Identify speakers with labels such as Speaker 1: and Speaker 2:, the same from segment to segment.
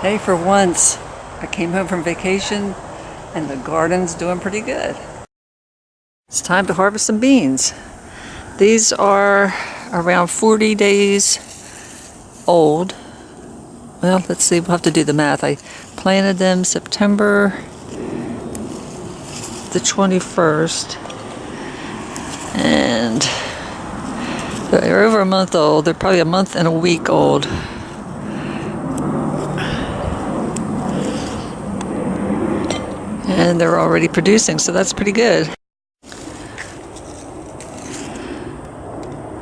Speaker 1: Hey, for once, I came home from vacation and the garden's doing pretty good. It's time to harvest some beans. These are around 40 days old. Well, let's see, we'll have to do the math. I planted them September the 21st, and they're over a month old. They're probably a month and a week old. And they're already producing, so that's pretty good.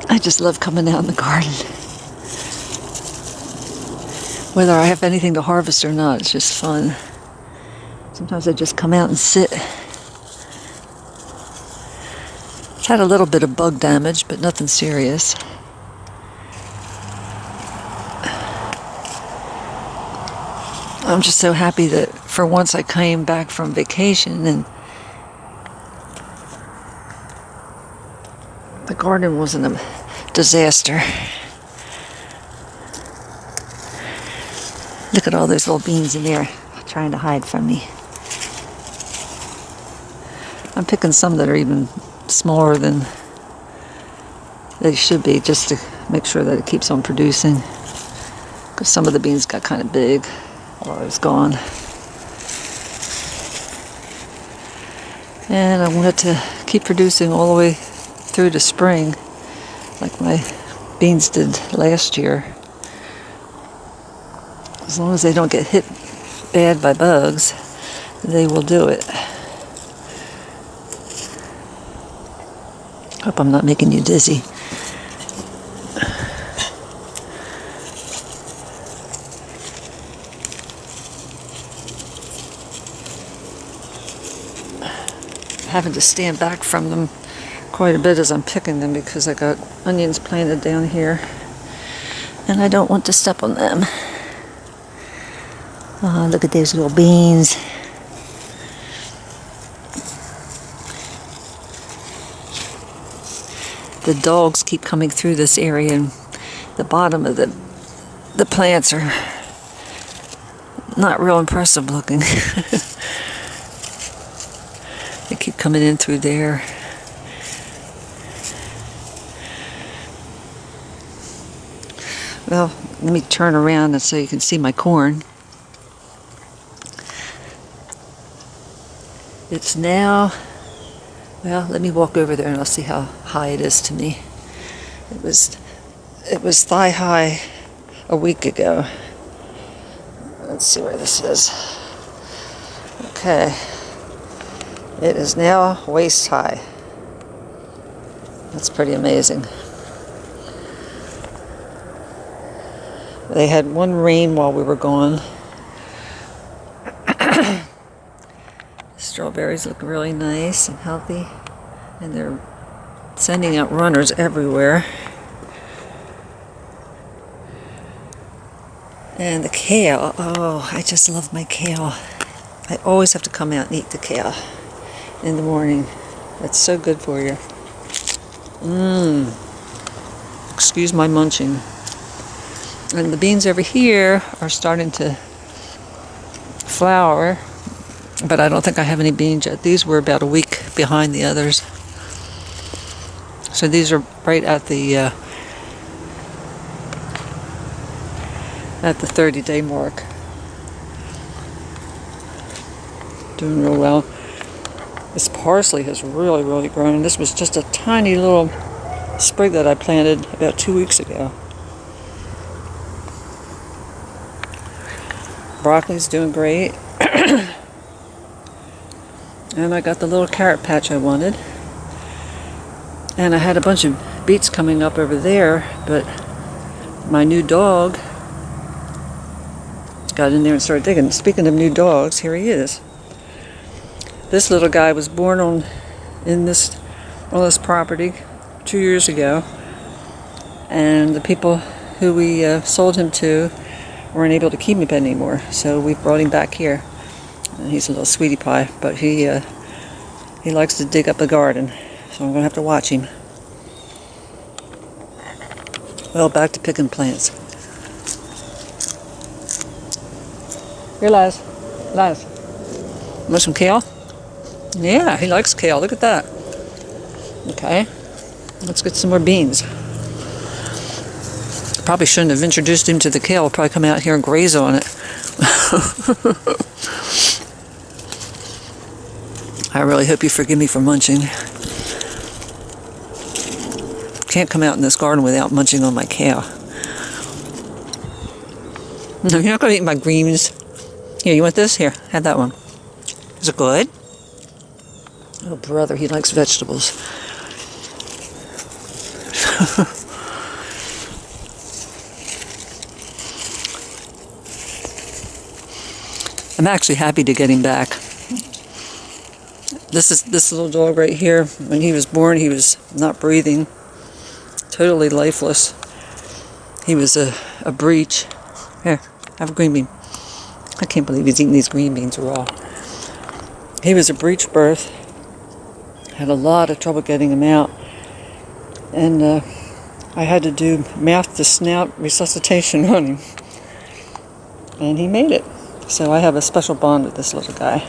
Speaker 1: I just love coming out in the garden. Whether I have anything to harvest or not, it's just fun. Sometimes I just come out and sit. It's had a little bit of bug damage, but nothing serious. I'm just so happy that for once I came back from vacation and the garden wasn't a disaster. Look at all those little beans in there trying to hide from me. I'm picking some that are even smaller than they should be, just to make sure that it keeps on producing, because some of the beans got kind of big while I was gone. And I wanted to keep producing all the way through to spring, like my beans did last year. As long as they don't get hit bad by bugs, they will do it. Hope I'm not making you dizzy. Having to stand back from them quite a bit as I'm picking them because I got onions planted down here and I don't want to step on them. Oh, look at those little beans. The dogs keep coming through this area, and the bottom of the plants are not real impressive looking. They keep coming in through there. Well, let me turn around and so you can see my corn. It's now, well, let me walk over there and I'll see how high it is to me. It was thigh high a week ago. Let's see where this is. Okay. It is now waist high. That's pretty amazing. They had one rain while we were gone. Strawberries look really nice and healthy, and they're sending out runners everywhere. And the kale, oh, I just love my kale. I always have to come out and eat the kale in the morning. That's so good for you. Excuse my munching. And the beans over here are starting to flower, but I don't think I have any beans yet. These were about a week behind the others. So these are right at the 30-day mark. Doing real well. This parsley has really, really grown. This was just a tiny little sprig that I planted about 2 weeks ago. Broccoli's doing great. And I got the little carrot patch I wanted. And I had a bunch of beets coming up over there, but my new dog got in there and started digging. Speaking of new dogs, here he is. This little guy was born on this property 2 years ago, and the people who we sold him to weren't able to keep him anymore, so we brought him back here. And he's a little sweetie pie, but he likes to dig up the garden, so I'm gonna have to watch him. Well, back to picking plants. Here, Laz. Laz. Want some kale? Yeah, he likes kale. Look at that. Okay. Let's get some more beans. Probably shouldn't have introduced him to the kale. He'll probably come out here and graze on it. I really hope you forgive me for munching. Can't come out in this garden without munching on my kale. No, you're not going to eat my greens. Here, you want this? Here, have that one. Is it good? Oh, brother, he likes vegetables. I'm actually happy to get him back. This little dog right here, when he was born, he was not breathing, totally lifeless. He was a breech. Here, have a green bean. I can't believe he's eating these green beans raw. He was a breech birth. Had a lot of trouble getting him out. And I had to do mouth-to-snout resuscitation on him. And he made it. So I have a special bond with this little guy.